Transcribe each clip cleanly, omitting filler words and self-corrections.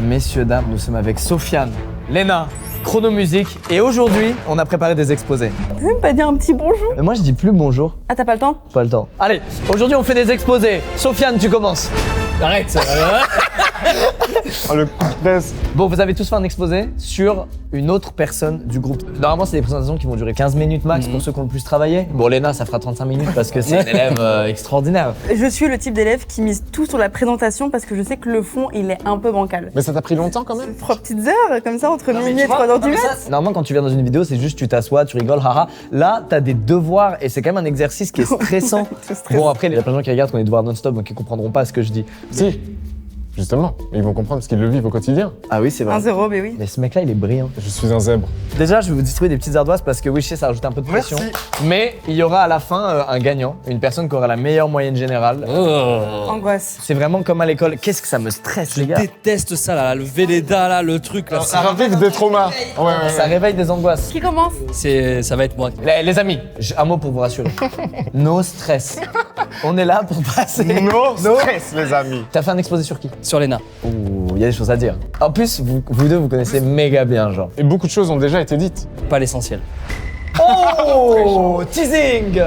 Messieurs, dames, nous sommes avec Sofiane, Léna, Chronomusique et aujourd'hui, on a préparé des exposés. Tu peux même pas dire un petit bonjour? Mais moi, je dis plus bonjour. Ah, t'as pas le temps? Pas le temps. Allez, aujourd'hui, on fait des exposés. Sofiane, tu commences. Arrête. Oh, le coup de presse. Bon, vous avez tous fait un exposé sur une autre personne du groupe. Normalement, c'est des présentations qui vont durer 15 minutes max pour ceux qui ont le plus travaillé. Bon, Léna, ça fera 35 minutes parce que c'est une élève extraordinaire. Je suis le type d'élève qui mise tout sur la présentation parce que je sais que le fond, il est un peu bancal. Mais ça t'a pris longtemps quand même? 3 petites heures, comme ça, entre minuit et 3 heures du mat. Normalement, quand tu viens dans une vidéo, c'est juste tu t'assois, tu rigoles, haha. Là, t'as des devoirs et c'est quand même un exercice qui est stressant. C'est stressant. Bon, après, il y a plein de gens qui regardent qu'on est devoirs non-stop donc ils comprendront pas ce que je dis. Si, justement. Ils vont comprendre parce qu'ils le vivent au quotidien. Ah oui, c'est vrai. 1-0, mais oui. Mais ce mec-là, il est brillant. Je suis un zèbre. Déjà, je vais vous distribuer des petites ardoises parce que oui, je sais, ça rajoute un peu de pression. Merci. Mais il y aura à la fin un gagnant, une personne qui aura la meilleure moyenne générale. Angoisse. C'est vraiment comme à l'école. Qu'est-ce que ça me stresse, les Je gars. déteste ça là, le Véleda là, le truc là. Ça ravive des traumas. Ouais. Ça réveille des angoisses. Qui commence? Ça va être moi. Les amis, un mot pour vous rassurer. No stress. On est là pour passer. No stress, les amis. T'as fait un exposé sur qui? Sur Léna. Ouh, il y a des choses à dire. En plus, vous deux, vous connaissez méga bien, genre. Et beaucoup de choses ont déjà été dites. Pas l'essentiel. Oh, teasing.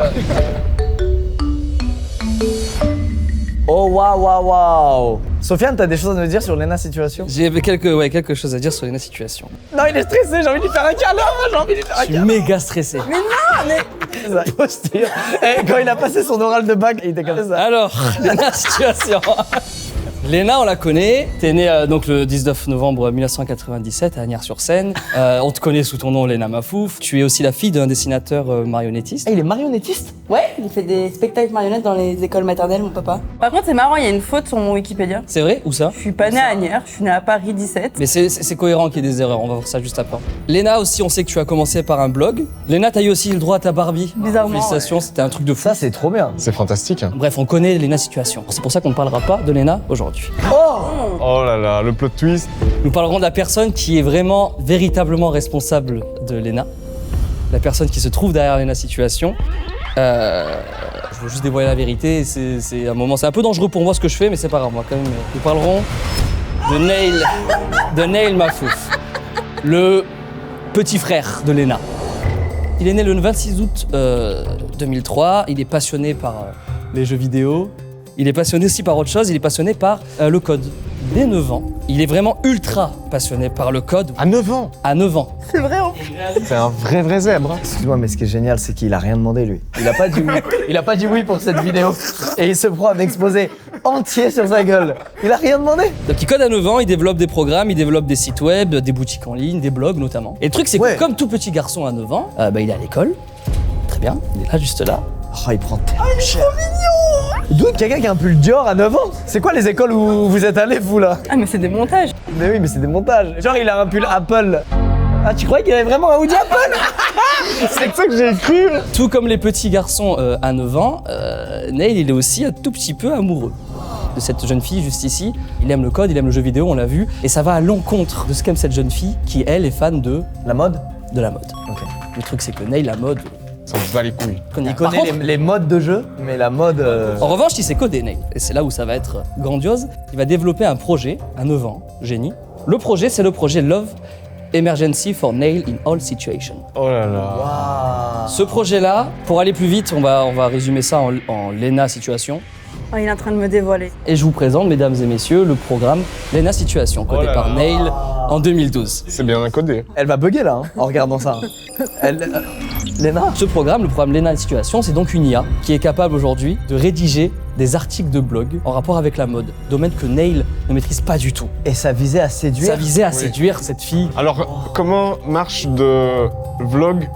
Oh, waouh. Sofiane, t'as des choses à nous dire sur Léna situation? J'ai quelques choses à dire sur Léna situation. Non, il est stressé, j'ai envie de lui faire un câlin, j'ai envie de lui faire un Je suis câlin. méga stressé. Ça, posture. Eh, quand il a passé son oral de bac, il était comme ça. Alors, Léna situation. Léna, on la connaît. T'es née donc le 19 novembre 1997 à Agnières-sur-Seine. On te connaît sous ton nom Léna Mafouf. Tu es aussi la fille d'un dessinateur marionnettiste. Eh, il est marionnettiste? Ouais, il fait des spectacles marionnettes dans les écoles maternelles, mon papa. Par contre, c'est marrant, il y a une faute sur mon Wikipédia. C'est vrai? Où ça? Je suis pas née à Agnières, je suis née à Paris 17. Mais c'est cohérent qu'il y ait des erreurs, on va voir ça juste après. Léna aussi, on sait que tu as commencé par un blog. Léna, t'as eu aussi le droit à ta Barbie. Bizarrement, Félicitations, c'était un truc de fou. Ça, c'est trop bien. C'est fantastique. Hein. Bref, on connaît Léna situation. C'est pour ça qu'on ne parlera pas de Léna aujourd'hui. Oh là là, le plot twist. Nous parlerons de la personne qui est vraiment, véritablement responsable de Léna. La personne qui se trouve derrière Léna situation. Je veux juste dévoiler la vérité. C'est un moment, c'est un peu dangereux pour moi ce que je fais, mais c'est pas grave. Moi, quand même, nous parlerons de Neil Mafouf, le petit frère de Léna. Il est né le 26 août 2003. Il est passionné par les jeux vidéo. Il est passionné aussi par autre chose. Il est passionné par le code. Dès 9 ans, il est vraiment ultra passionné par le code. À 9 ans. À 9 ans. C'est vrai, en plus. C'est un vrai zèbre. Hein. Excuse-moi, mais ce qui est génial, c'est qu'il a rien demandé, lui. Il a pas dit oui. Il a pas dit oui pour cette vidéo. Et il se prend un exposé entier sur sa gueule. Il a rien demandé. Donc il code à 9 ans, il développe des programmes, il développe des sites web, des boutiques en ligne, des blogs notamment. Et le truc, c'est Ouais. que comme tout petit garçon à 9 ans, il est à l'école. Très bien, il est là, juste là. Oh, il prend tellement cher. D'où quelqu'un qui a un pull Dior à 9 ans? C'est quoi les écoles où vous êtes allés, vous, là? Ah, mais c'est des montages. Mais oui, mais c'est des montages. Genre, il a un pull Apple. Ah, tu croyais qu'il avait vraiment un hoodie Apple? C'est ça que j'ai cru. Tout comme les petits garçons à 9 ans, Neil, il est aussi un tout petit peu amoureux de cette jeune fille juste ici. Il aime le code, il aime le jeu vidéo, on l'a vu. Et ça va à l'encontre de ce qu'aime cette jeune fille qui, elle, est fan de La mode? la mode. Ok. Le truc, c'est que Neil, la mode, Ça me bat les couilles. Il Par connaît contre, les modes de jeu, mais la mode... en revanche, il sait coder, Neil. Et c'est là où ça va être grandiose. Il va développer un projet à 9 ans, génie. Le projet, c'est le projet Love Emergency for Neil in All Situations. Oh là là. Waouh. Ce projet-là, pour aller plus vite, on va résumer ça en Léna Situation. Oh, il est en train de me dévoiler. Et je vous présente, mesdames et messieurs, le programme Léna Situation, codé Oh là par là. Neil en 2012. C'est bien encodé. Elle va bugger, là, hein, en regardant ça. Léna? Ce programme, le programme Léna Situation, c'est donc une IA qui est capable aujourd'hui de rédiger des articles de blog en rapport avec la mode, domaine que Neil ne maîtrise pas du tout. Et ça visait à séduire? Ça visait à séduire cette fille. Alors, comment marche de vlog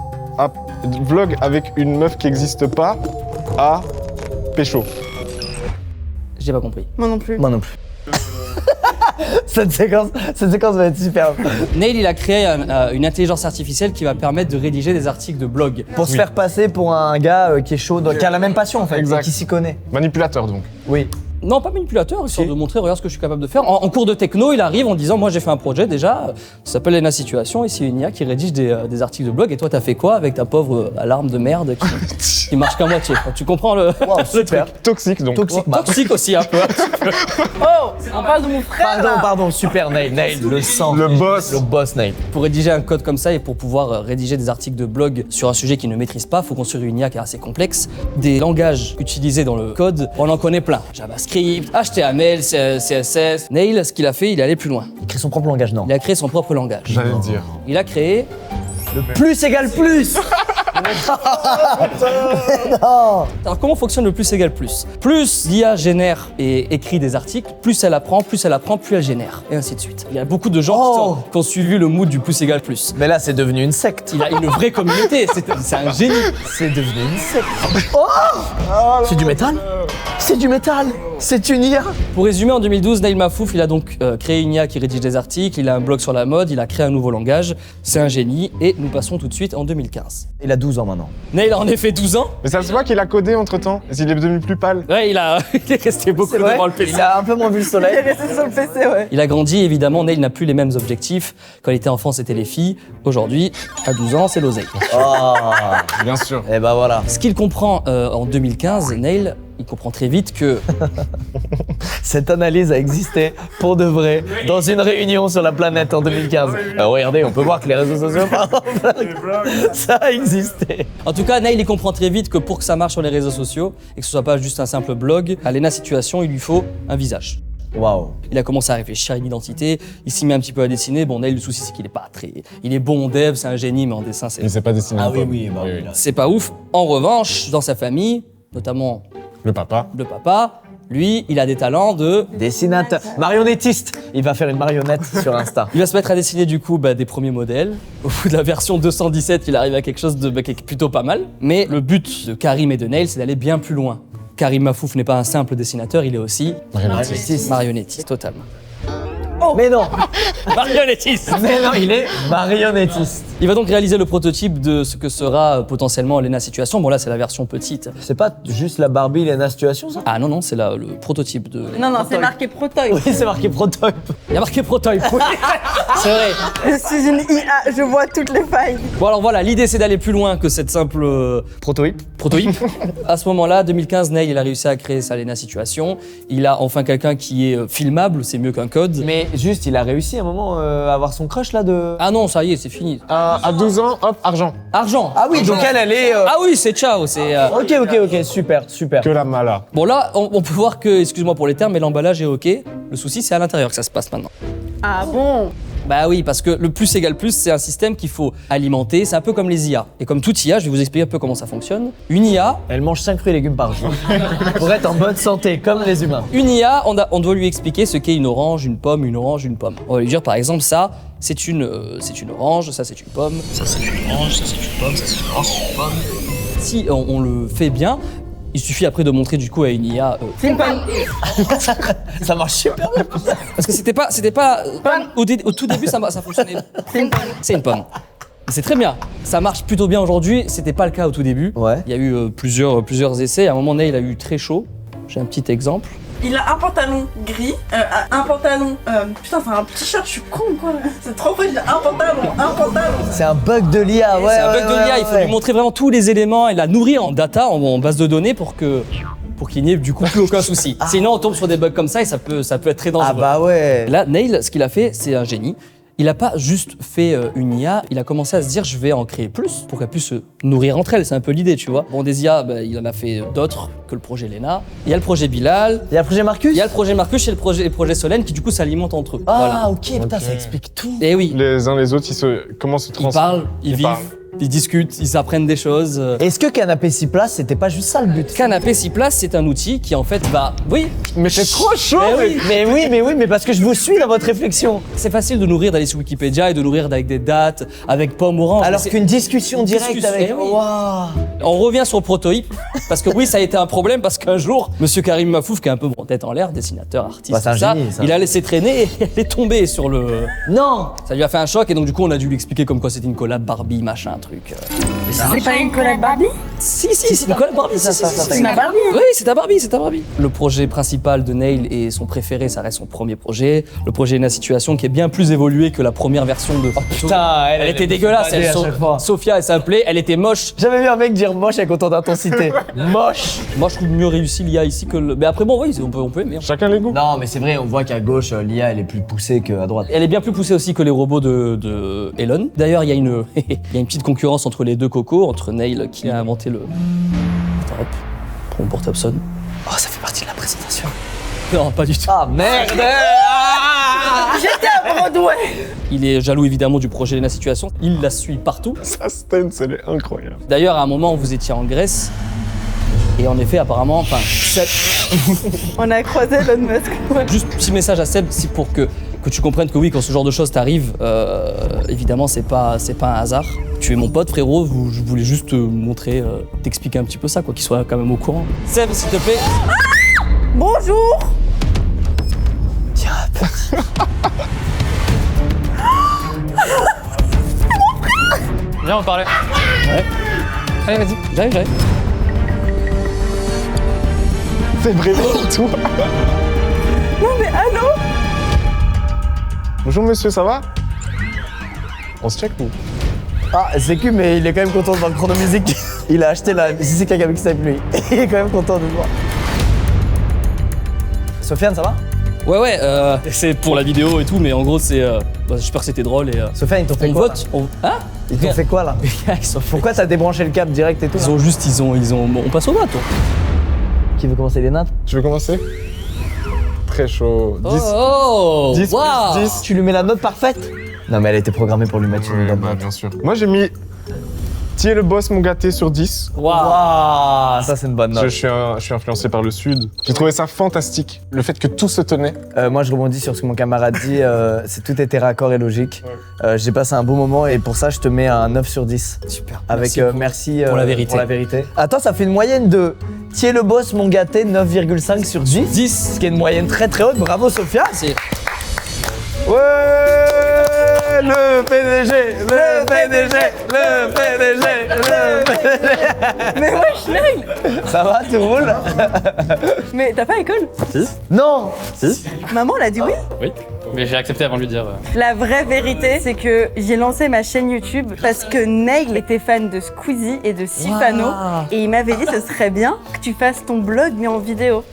avec une meuf qui n'existe pas à pécho? J'ai pas compris. Moi non plus. Moi non plus. cette séquence va être super. Neil, il a créé une intelligence artificielle qui va permettre de rédiger des articles de blog. Pour se faire passer pour un gars qui est chaud, qui a la même passion en fait, Exact. et qui s'y connaît. Manipulateur donc. Oui. Non, pas manipulateur, histoire de montrer, regarde ce que je suis capable de faire. En cours de techno, il arrive en disant, moi j'ai fait un projet déjà, ça s'appelle Lena Situation, et c'est une IA qui rédige des articles de blog, et toi t'as fait quoi avec ta pauvre alarme de merde qui marche qu'à moitié. Tu comprends le, le super. truc. Toxique donc. Toxique, Max. Toxique aussi un peu. Oh, on parle de mon frère là. Pardon, super Nail, le sang. Le boss. Le boss Nail. Pour rédiger un code comme ça et pour pouvoir rédiger des articles de blog sur un sujet qu'il ne maîtrise pas, il faut construire une IA qui est assez complexe. Des langages utilisés dans le code, on en connaît plein. JavaScript, HTML, CSS. Nail, ce qu'il a fait, il est allé plus loin. Il crée son propre langage, non. Il a créé son propre langage. J'allais le dire. Il a créé Plus égale plus. Alors comment fonctionne le plus égale plus? Plus l'IA génère et écrit des articles, plus elle apprend, plus elle génère, et ainsi de suite. Il y a beaucoup de gens qui ont suivi le mood du plus égale plus. Mais là, c'est devenu une secte. Il a une vraie communauté, c'est un génie. C'est devenu une secte. Oh, c'est du métal. C'est du métal. C'est une IA. Pour résumer, en 2012, Nail Mafouf, il a donc créé une IA qui rédige des articles, il a un blog sur la mode, il a créé un nouveau langage, c'est un génie, et nous passons tout de suite en 2015. Il a 12 ans maintenant. Nail a en effet 12 ans. Mais ça se voit qu'il a codé entre temps. Est-ce qu'il est devenu plus pâle? Ouais, il est resté beaucoup devant le PC. Il a un peu moins vu le Il est soleil. resté sur le PC, ouais. Il a grandi, évidemment, Nail n'a plus les mêmes objectifs. Quand il était enfant, c'était les filles. Aujourd'hui, à 12 ans, c'est l'oseille. Oh. Bien sûr. Et bah voilà. Ce qu'il comprend en 2015, Nail, il comprend très vite que Cette analyse a existé pour de vrai dans une réunion sur la planète en 2015. Regardez, on peut voir que les réseaux sociaux, par exemple, ça a existé. En tout cas, Nail, il comprend très vite que pour que ça marche sur les réseaux sociaux et que ce soit pas juste un simple blog, à Lena Situation, il lui faut un visage. Waouh. Il a commencé à réfléchir à une identité, il s'y met un petit peu à dessiner. Bon, Nail, le souci, c'est qu'il est pas très... Il est bon en dev, c'est un génie, mais en dessin, Il s'est pas dessiné. Ah un oui, pomme. oui, bah oui, là. c'est pas ouf. En revanche, dans sa famille, notamment Le papa. le papa, lui, il a des talents de... Dessinateur. Marionnettiste. Il va faire une marionnette sur Insta. Il va se mettre à dessiner du coup des premiers modèles. Au bout de la version 217, il arrive à quelque chose qui est plutôt pas mal. Mais le but de Karim et de Nail, c'est d'aller bien plus loin. Karim Mafouf n'est pas un simple dessinateur, il est aussi marionnettiste, totalement. Mais non. Marionnettiste. Mais non, il est marionnettiste. Il va donc réaliser le prototype de ce que sera potentiellement Lena Situation. Bon là, c'est la version petite. C'est pas juste la Barbie Lena Situation, ça? Ah non, c'est le prototype de... Non, c'est marqué prototype. Oui, c'est marqué prototype. Il y a marqué prototype. Oui. C'est vrai. Je suis une IA, je vois toutes les failles. Bon alors voilà, l'idée c'est d'aller plus loin que cette simple Prototype. prototype. À ce moment-là, 2015, Nail, il a réussi à créer sa Lena Situation. Il a enfin quelqu'un qui est filmable, c'est mieux qu'un code. Mais juste, il a réussi à un moment à avoir son crush là de. Ah non, ça y est, c'est fini. À 12 ans, hop, argent. Argent. Ah oui, donc elle est. Ah oui, c'est ciao, c'est... Ok, super. Que la mala. Bon là, on peut voir que, excuse-moi pour les termes, mais l'emballage est ok. Le souci, c'est à l'intérieur que ça se passe maintenant. Ah bon? Bah oui, parce que le plus égale plus, c'est un système qu'il faut alimenter. C'est un peu comme les IA. Et comme toute IA, je vais vous expliquer un peu comment ça fonctionne. Une IA, Elle mange 5 fruits et légumes par jour. Pour être en bonne santé, comme les humains. on doit lui expliquer ce qu'est une orange, une pomme, une orange, une pomme. On va lui dire par exemple ça, c'est une orange, ça c'est une pomme, ça c'est une orange, ça c'est une pomme, ça c'est une orange, c'est une pomme. Si on le fait bien, il suffit après de montrer du coup à une IA. C'est une pomme. Ça marche super bien. Parce que c'était pas au tout début ça fonctionnait. C'est une pomme. C'est une pomme. C'est très bien. Ça marche plutôt bien aujourd'hui. C'était pas le cas au tout début. Ouais. Il y a eu plusieurs essais. À un moment donné, il a eu très chaud. J'ai un petit exemple. Il a un pantalon gris, un pantalon... putain, c'est un t-shirt, je suis con quoi. C'est trop fort, il a un pantalon. C'est un bug de l'IA, ouais. C'est un bug de l'IA. Il faut lui montrer vraiment tous les éléments et la nourrir en data, en base de données pour qu'il n'y ait du coup plus aucun souci. Sinon, on tombe sur des bugs comme ça et ça peut être très dangereux. Ah bah ouais. Là, Nail, ce qu'il a fait, c'est un génie. Il n'a pas juste fait une IA, il a commencé à se dire je vais en créer plus pour qu'elle puisse se nourrir entre elles, c'est un peu l'idée, tu vois. Bon, des IA, il en a fait d'autres que le projet Lena. Il y a le projet Bilal, Il y a le projet Marcus. il y a le projet Marcus et le projet Solène qui du coup s'alimentent entre eux. Ah Voilà. ok, putain, ça explique tout. Et oui, Les uns les autres, comment se ils transforment. parlent, ils vivent, parlent. ils discutent, ils apprennent des choses. Est-ce que Canapé 6 places, c'était pas juste ça le but? Canapé 6 places, c'est un outil qui en fait va... Oui, Mais c'est trop chaud. mais oui. Mais parce que je vous suis dans votre réflexion. C'est facile de nourrir, d'aller sur Wikipédia et de nourrir avec des dates, avec pomme orange. Alors mais c'est- qu'une discussion directe discussion, avec. eh oui. Waouh. On revient sur le prototype, parce que oui, ça a été un problème, parce qu'un jour, Monsieur Karim Mafouf, qui est un peu bon, tête en l'air, dessinateur, artiste, Bah, c'est un tout ça, génie, ça. il a laissé traîner et elle est tombée sur le... Non. Ça lui a fait un choc, et donc du coup, on a dû lui expliquer comme quoi c'était une collab Barbie, machin, truc. C'est pas une collab Barbie? Si, c'est une collab Barbie. C'est ma Barbie. Oui, c'est ta Barbie. Le projet principal de Nail et son préféré, ça reste son premier projet. Le projet Lena Situation qui est bien plus évolué que la première version de. Putain, Elle était dégueulasse. à chaque fois. Sophia, elle s'appelait. Elle était moche. J'avais vu un mec dire moche avec autant d'intensité. Moche. Moi, je trouve mieux réussi l'IA ici que le. Mais après, bon, oui, on peut aimer. Chacun les goûts. Non, mais c'est vrai, on voit qu'à gauche, l'IA, elle est plus poussée qu'à droite. Elle est bien plus poussée aussi que les robots de Elon. D'ailleurs, il y a une petite concurrence entre les deux cocos, entre Nail qui a inventé le. Attends, hop, prends mon portable sonne. Oh, ça fait partie de la présentation. Non, pas du tout. Ah merde. J'étais à Broadway. Il est jaloux évidemment du projet Lena Situation. Il la suit partout. Sa stance, elle est incroyable. D'ailleurs, à un moment, vous étiez en Grèce. Et en effet, apparemment, Seb, On a croisé Elon Musk. juste petit message à Seb, c'est pour que tu comprennes que oui, quand ce genre de choses t'arrive, évidemment, c'est pas un hasard. Tu es mon pote, frérot. Je voulais juste te montrer, t'expliquer un petit peu ça, quoi, qu'il soit quand même au courant. Seb, s'il te plaît. Bonjour. Tiens, Viens, on parlait. Ouais. Allez, vas-y. J'arrive. C'est vraiment toi. Non mais allô? Bonjour monsieur, ça va? On se check ou? Ah, c'est cul, mais il est quand même content de voir le chrono musique. Il a acheté la. Si c'est quelqu'un avec Skype, lui. Il est quand même content de le voir. Sofiane, ça va? Ouais, c'est pour la vidéo et tout, mais en gros, c'est. J'espère que c'était drôle et. Sofiane, ils t'ont fait On quoi? vote. Là Hein? Ils t'ont fait quoi là? Pourquoi t'as débranché le câble direct et tout? Ils ont juste. On passe au vote, toi. Qui veut commencer les nattes? Tu veux commencer? Très chaud. 10. Oh 10 plus wow. 10. Tu lui mets la note parfaite? Non, mais elle a été programmée pour lui mettre une bonne note. Bien sûr. Moi j'ai mis Tu es le boss, mon gâté sur 10. Waouh, ça c'est une bonne note. Je suis influencé par le Sud. J'ai trouvé ça fantastique, le fait que tout se tenait. Moi, je rebondis sur ce que mon camarade dit. Tout était raccord et logique. J'ai passé un beau moment et pour ça, je te mets un 9 sur 10. Super. Avec merci pour la vérité. Pour la vérité. Attends, ça fait une moyenne de Qui est le boss, mon gâté, 9,5 sur 10. 10. Ce qui est une moyenne très très haute. Bravo, Sophia. C'est. Ouais, le PDG, le PDG, le PDG, le PDG. Mais wesh, Nail. Ça va, tout roule? Mais t'as pas école? Non. Maman, elle a dit oui. Oui, mais j'ai accepté avant de lui dire. La vraie vérité, c'est que j'ai lancé ma chaîne YouTube parce que Nail était fan de Squeezie et de Sifano. Wow. Et il m'avait dit ce serait bien que tu fasses ton blog mais en vidéo.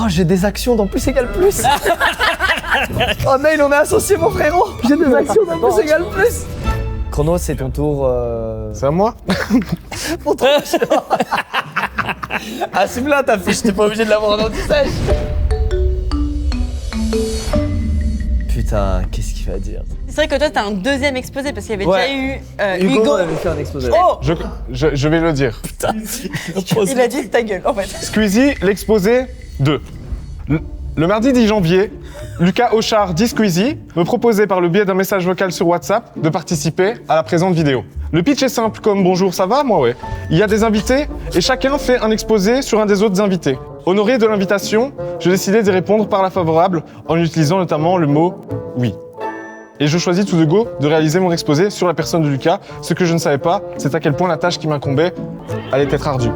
Oh, j'ai des actions dans plus égale plus. Oh Nail, on est associés, mon frérot. J'ai des actions dans plus égale plus. Chrono, c'est ton tour. C'est à moi? Pour toi. Assume-la ta fiche, t'es pas obligé de l'avoir en anti-sèche. Putain, qu'est-ce qu'il va dire? C'est vrai que toi, t'as un deuxième exposé parce qu'il y avait Ouais. déjà eu Hugo. avait fait un exposé. Oh, Je vais le dire. il a dit ta gueule en fait. Squeezie, l'exposé 2. Le mardi 10 janvier, Lucas Auchard dit Squeezie me proposait par le biais d'un message vocal sur WhatsApp de participer à la présente vidéo. Le pitch est simple comme bonjour, ça va? Moi ouais. Il y a des invités et chacun fait un exposé sur un des autres invités. Honoré de l'invitation, je décidais d'y répondre par la favorable en utilisant notamment le mot oui. Et je choisis tout de go de réaliser mon exposé sur la personne de Lucas. Ce que je ne savais pas, c'est à quel point la tâche qui m'incombait allait être ardue.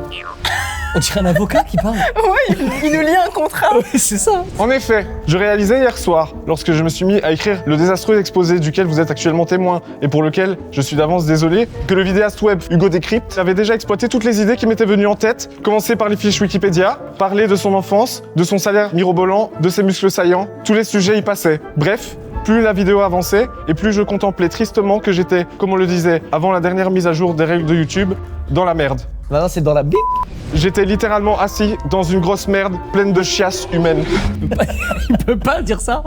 On dirait un avocat qui parle. Ouais, il nous lie un contrat. C'est ça. En effet, je réalisais hier soir, lorsque je me suis mis à écrire le désastreux exposé duquel vous êtes actuellement témoin et pour lequel je suis d'avance désolé, que le vidéaste web Hugo Décrypte avait déjà exploité toutes les idées qui m'étaient venues en tête, commencer par les fiches Wikipédia, parler de son enfance, de son salaire mirobolant, de ses muscles saillants, tous les sujets y passaient. Bref, plus la vidéo avançait et plus je contemplais tristement que j'étais, comme on le disait avant la dernière mise à jour des règles de YouTube, dans la merde. Maintenant, c'est dans la bip. J'étais littéralement assis dans une grosse merde pleine de chiasse humaine. Il peut pas dire ça.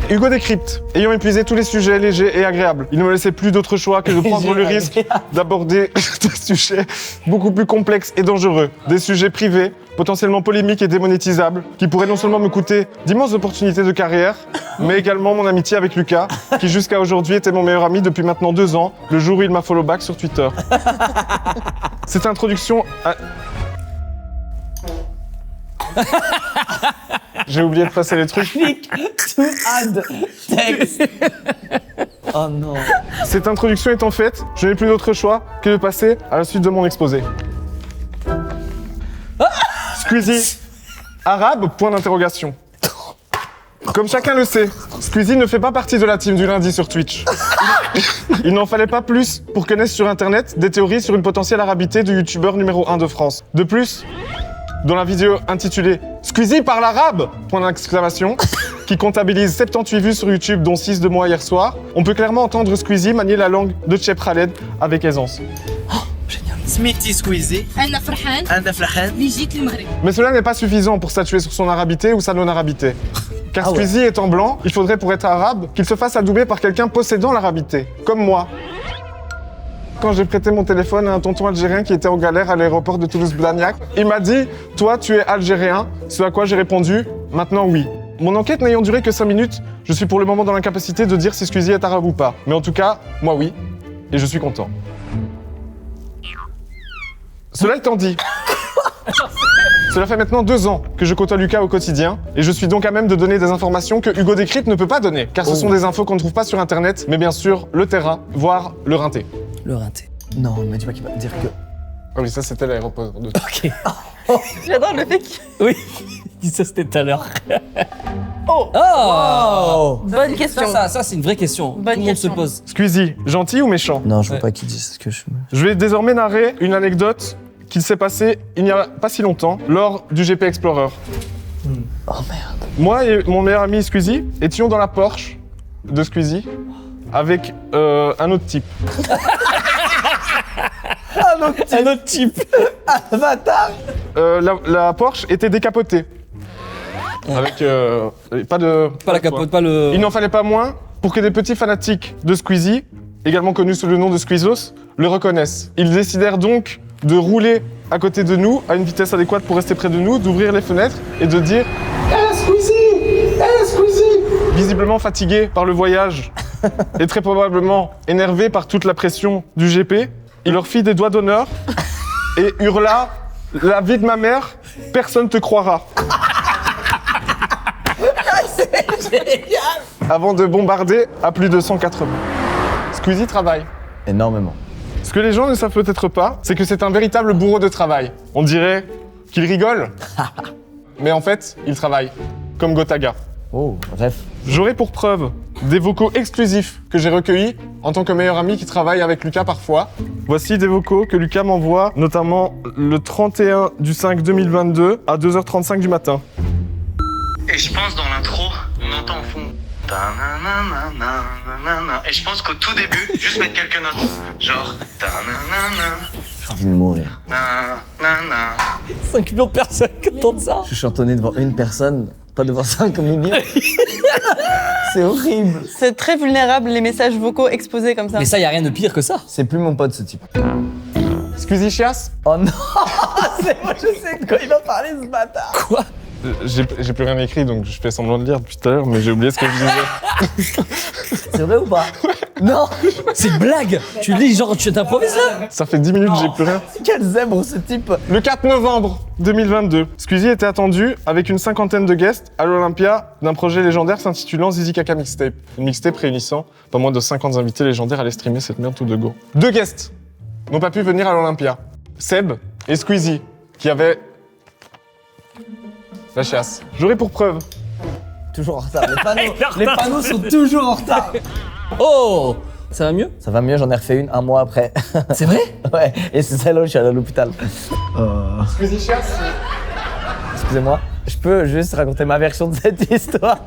Hugo Décrypte, ayant épuisé tous les sujets légers et agréables, il ne me laissait plus d'autre choix que de prendre le risque d'aborder des sujets beaucoup plus complexes et dangereux. Des sujets privés, potentiellement polémiques et démonétisables, qui pourraient non seulement me coûter d'immenses opportunités de carrière, mais également mon amitié avec Lucas, qui jusqu'à aujourd'hui était mon meilleur ami depuis maintenant 2 ans, le jour où il m'a follow back sur Twitter. Cette introduction a... J'ai oublié de passer les trucs. Click to add text. Oh non. Cette introduction étant faite, je n'ai plus d'autre choix que de passer à la suite de mon exposé. Squeezie, arabe, point d'interrogation. Comme chacun le sait, Squeezie ne fait pas partie de la team du lundi sur Twitch. Il n'en fallait pas plus pour connaître sur internet des théories sur une potentielle arabité du youtubeur numéro 1 de France. De plus, dans la vidéo intitulée « Squeezie parle arabe !» point d'exclamation, qui comptabilise 78 vues sur YouTube, dont 6 de moi hier soir, on peut clairement entendre Squeezie manier la langue de Cheb Khaled avec aisance. سميتي سكويزي انا فرحان انا فرحان اللي جيت للمغرب. Mais cela n'est pas suffisant pour statuer sur son arabité ou sa non-arabité. Car Squeezie étant blanc, il faudrait pour être arabe qu'il se fasse adouber par quelqu'un possédant l'arabité, comme moi. Quand j'ai prêté mon téléphone à un tonton algérien qui était en galère à l'aéroport de Toulouse-Blagnac, il m'a dit « Toi, tu es algérien », ce à quoi j'ai répondu « Maintenant, oui ». Mon enquête n'ayant duré que 5 minutes, je suis pour le moment dans l'incapacité de dire si Squeezie est arabe ou pas. Mais en tout cas, moi oui, et je suis content. Cela étant dit, cela fait maintenant 2 ans que je côtoie Lucas au quotidien, et je suis donc à même de donner des informations que Hugo Décrypte ne peut pas donner, car ce sont des infos qu'on ne trouve pas sur internet, mais bien sûr le terrain, voire le rinté. Le rinté. Non, mais dis pas qu'il va dire que. Ah oui, ça c'était l'aéroport de... Ok. J'adore le fait qu'il... Oui. Ça c'était tout à l'heure. Oh. Oh. Bonne question. Ça c'est une vraie question. Bonne Tout le monde question. se pose. Squeezie, gentil ou méchant? Non, je veux Ouais. pas qu'il dise ce que je. Je vais désormais narrer une anecdote qui s'est passée il n'y a pas si longtemps, lors du GP Explorer. Oh merde. Moi et mon meilleur ami Squeezie étions dans la Porsche de Squeezie avec un autre type. Un autre type. Bâtard. La Porsche était décapotée. Avec pas de... Pas la capote, pas le. Il n'en fallait pas moins pour que des petits fanatiques de Squeezie, également connus sous le nom de Squeezos, le reconnaissent. Ils décidèrent donc de rouler à côté de nous, à une vitesse adéquate pour rester près de nous, d'ouvrir les fenêtres et de dire « Hey Squeezie! Hey Squeezie !» Visiblement fatigués par le voyage et très probablement énervés par toute la pression du GP, il leur fit des doigts d'honneur et hurla « La vie de ma mère, personne te croira !» Avant de bombarder à plus de 180. Squeezie travaille. Énormément. Ce que les gens ne savent peut-être pas, c'est que c'est un véritable bourreau de travail. On dirait qu'il rigole, mais en fait, il travaille. Comme Gotaga. Oh, bref. J'aurai pour preuve des vocaux exclusifs que j'ai recueillis en tant que meilleur ami qui travaille avec Lucas parfois. Voici des vocaux que Lucas m'envoie, notamment le 31 du 5 2022 à 2h35 du matin. Et je pense dans l'intro, on entend au fond. Ta-na-na-na-na-na-na. Et je pense qu'au tout début, juste mettre quelques notes. Genre. Ta-na-na-na, J'ai envie de mourir. na-na-na. 5 millions de personnes qui entendent ça. Je suis chantonné devant une personne, pas devant 5 millions. C'est horrible. C'est très vulnérable les messages vocaux exposés comme ça. Mais ça, y a rien de pire que ça. C'est plus mon pote ce type. Squeezie chiasse. Oh non. C'est moi, je sais de quoi il va parler ce bâtard. Quoi? J'ai plus rien écrit donc je fais semblant de lire depuis tout à l'heure, mais j'ai oublié ce que je disais. C'est vrai ou pas? Non. C'est une blague. Tu lis genre tu t'improvises là. Ça fait 10 minutes que j'ai plus rien. Quel zèbre ce type. Le 4 novembre 2022, Squeezie était attendu avec une 50aine de guests à l'Olympia d'un projet légendaire s'intitulant Zizi Kaka Mixtape. Une mixtape réunissant pas moins de 50 invités légendaires à aller streamer cette merde tout de go. 2 guests n'ont pas pu venir à l'Olympia. Seb et Squeezie, qui avaient la chiasse. J'aurai pour preuve. Toujours en retard. Les panneaux sont toujours en retard. Oh. Ça va mieux? Ça va mieux, j'en ai refait une un mois après. C'est vrai? Ouais, et c'est celle-là où je suis allé à l'hôpital. Squeezie chiasse. Excusez-moi, je peux juste raconter ma version de cette histoire.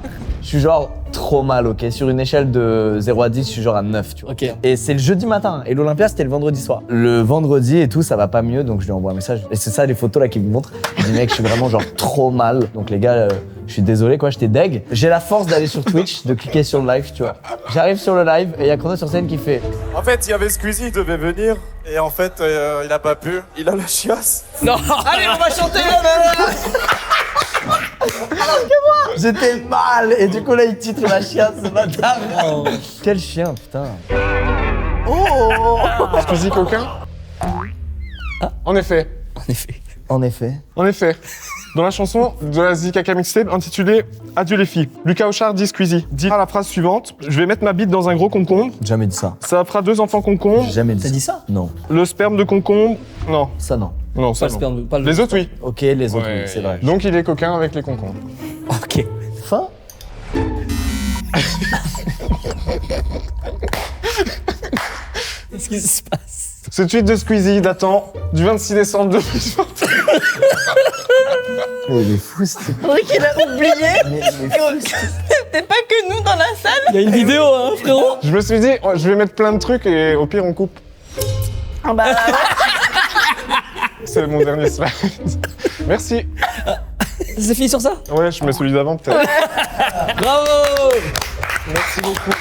Je suis genre trop mal, ok? Sur une échelle de 0 à 10, je suis genre à 9, tu vois. Ok. Et c'est le jeudi matin, et l'Olympia c'était le vendredi soir. Le vendredi et tout, ça va pas mieux, donc je lui envoie un message. Et c'est ça les photos là qui me montrent. Je dis mec, je suis vraiment genre trop mal. Donc les gars, je suis désolé quoi, j'étais deg. J'ai la force d'aller sur Twitch, de cliquer sur le live, tu vois. J'arrive sur le live et il y a Chrono sur scène qui fait En fait, il y avait Squeezie, il devait venir. Et en fait, il a pas pu. Il a la chiasse. Non. allez, on va chanter Alors que moi, j'étais mal et du coup là il titre la chiasse ce bâtard. Quel chien putain. Oh. Squeezie coquin. En effet. En effet. En effet. En effet. Dans la chanson de la Zikaka Mixtape intitulée Adieu les filles, Lucas Auchard dit Squeezie. Dit la phrase suivante, je vais mettre ma bite dans un gros concombre, Jamais dit ça. ça fera 2 enfants concombres. Jamais dit T'as ça. dit ça? Non, Le sperme de concombre, non. ça non. Non, Pas ça le non. sperme, pas le Les autres, oui. Ok, les autres, Ouais. oui, c'est vrai. Donc il est coquin avec les concombres. Ok. Fin. Qu'est-ce qui se passe? Ce tweet de Squeezie datant du 26 décembre 2020. Oh, il est fou, ce type. On dirait qu'il a oublié. Mais il est fou, ce type. C'était pas que nous dans la salle. Il y a une vidéo, hein, frérot? Je me suis dit, oh, je vais mettre plein de trucs et au pire on coupe. Ah bah, ouais. C'est mon dernier slide. Merci. C'est fini sur ça? Ouais, je mets celui d'avant peut-être. Bravo! Merci beaucoup.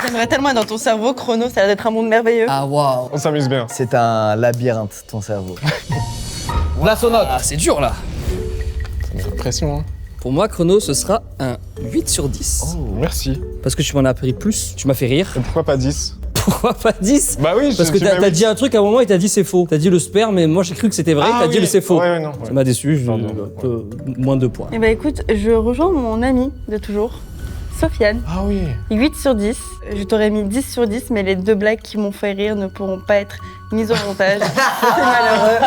J'aimerais tellement être dans ton cerveau, Chrono, ça a l'air d'être un monde merveilleux. Ah, waouh! On s'amuse bien. C'est un labyrinthe, ton cerveau. Place aux notes. Ah, c'est dur là! Pression, hein. Pour moi, Chrono, ce sera un 8 sur 10. Oh, merci. Parce que tu m'en as appris plus, tu m'as fait rire. Et pourquoi pas 10? Pourquoi pas 10? Bah oui, Parce que t'as dit un truc à un moment et t'as dit c'est faux. T'as dit le sperme, mais moi j'ai cru que c'était vrai, t'as dit le c'est faux. Ouais, non. Ça m'a déçu, Pardon. un peu moins de 2 points. Eh bah écoute, je rejoins mon amie de toujours, Sofiane. Ah oui. 8 sur 10. Je t'aurais mis 10 sur 10, mais les 2 blagues qui m'ont fait rire ne pourront pas être mises au montage. C'est malheureux.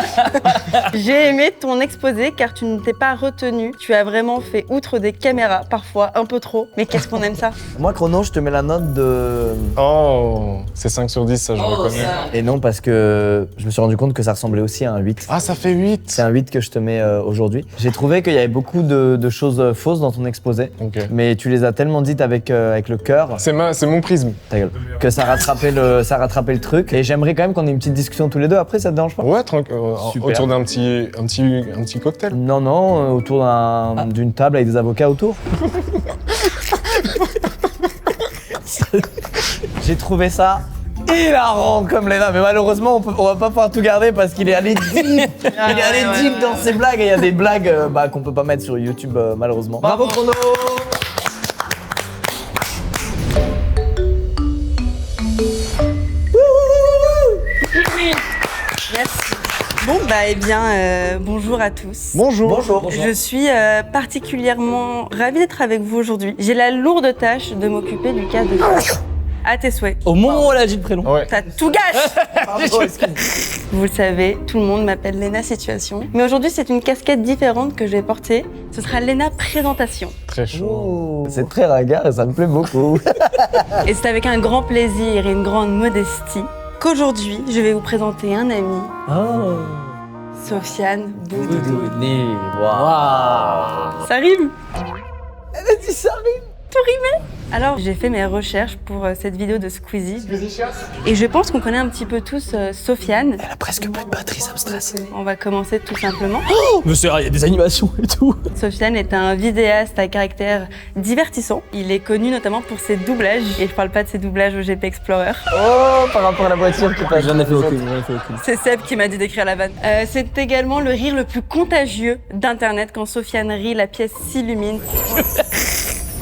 J'ai aimé ton exposé car tu ne t'es pas retenu. Tu as vraiment fait outre des caméras, parfois un peu trop. Mais qu'est-ce qu'on aime ça? Moi, Chrono, je te mets la note de... Oh, c'est 5 sur 10, ça je reconnais. Et non, parce que je me suis rendu compte que ça ressemblait aussi à un 8. Ah, ça fait 8. C'est un 8 que je te mets aujourd'hui. J'ai trouvé qu'il y avait beaucoup de choses fausses dans ton exposé. Ok. Mais tu les as tellement dites avec le cœur, C'est mon prisme. ta gueule, que ça rattrapait le truc. Et j'aimerais quand même qu'on ait une petite discussion tous les deux après, ça te dérange pas? Ouais, tranquille. Super. Autour d'un petit cocktail. Non, non, autour d'une table avec des avocats autour. J'ai trouvé ça hilarant comme Léna, mais malheureusement on va pas pouvoir tout garder parce qu'il est allé deep. Il est allé deep dans ses blagues et il y a des blagues qu'on peut pas mettre sur YouTube malheureusement. Bravo Chrono. Merci. Bon bah eh bien, bonjour à tous. Bonjour. Bonjour. Je suis particulièrement ravie d'être avec vous aujourd'hui. J'ai la lourde tâche de m'occuper du cas de... À tes souhaits. Au moment où elle a dit le prénom. Ouais. T'as tout gâché. Vous le savez, tout le monde m'appelle Léna Situation. Mais aujourd'hui, c'est une casquette différente que je vais porter. Ce sera Léna Présentation. Très chaud. C'est très ringard et ça me plaît beaucoup. Et c'est avec un grand plaisir et une grande modestie qu'aujourd'hui, je vais vous présenter un ami, Oh. Sofiane Boudou. Boudouné. Waouh. Ça rime? Elle a dit ça, rime. Tout rimé? Alors, j'ai fait mes recherches pour cette vidéo de Squeezie. Et je pense qu'on connaît un petit peu tous Sofiane. Elle a presque plus de batterie, ça me stresse. On va commencer tout simplement. Mais c'est il y a des animations et tout. Sofiane est un vidéaste à caractère divertissant. Il est connu notamment pour ses doublages. Et je parle pas de ses doublages au GP Explorer. Oh, par rapport à la voiture qui passe. J'en ai fait aucune. C'est Seb qui m'a dit d'écrire la vanne. C'est également le rire le plus contagieux d'Internet. Quand Sofiane rit, la pièce s'illumine.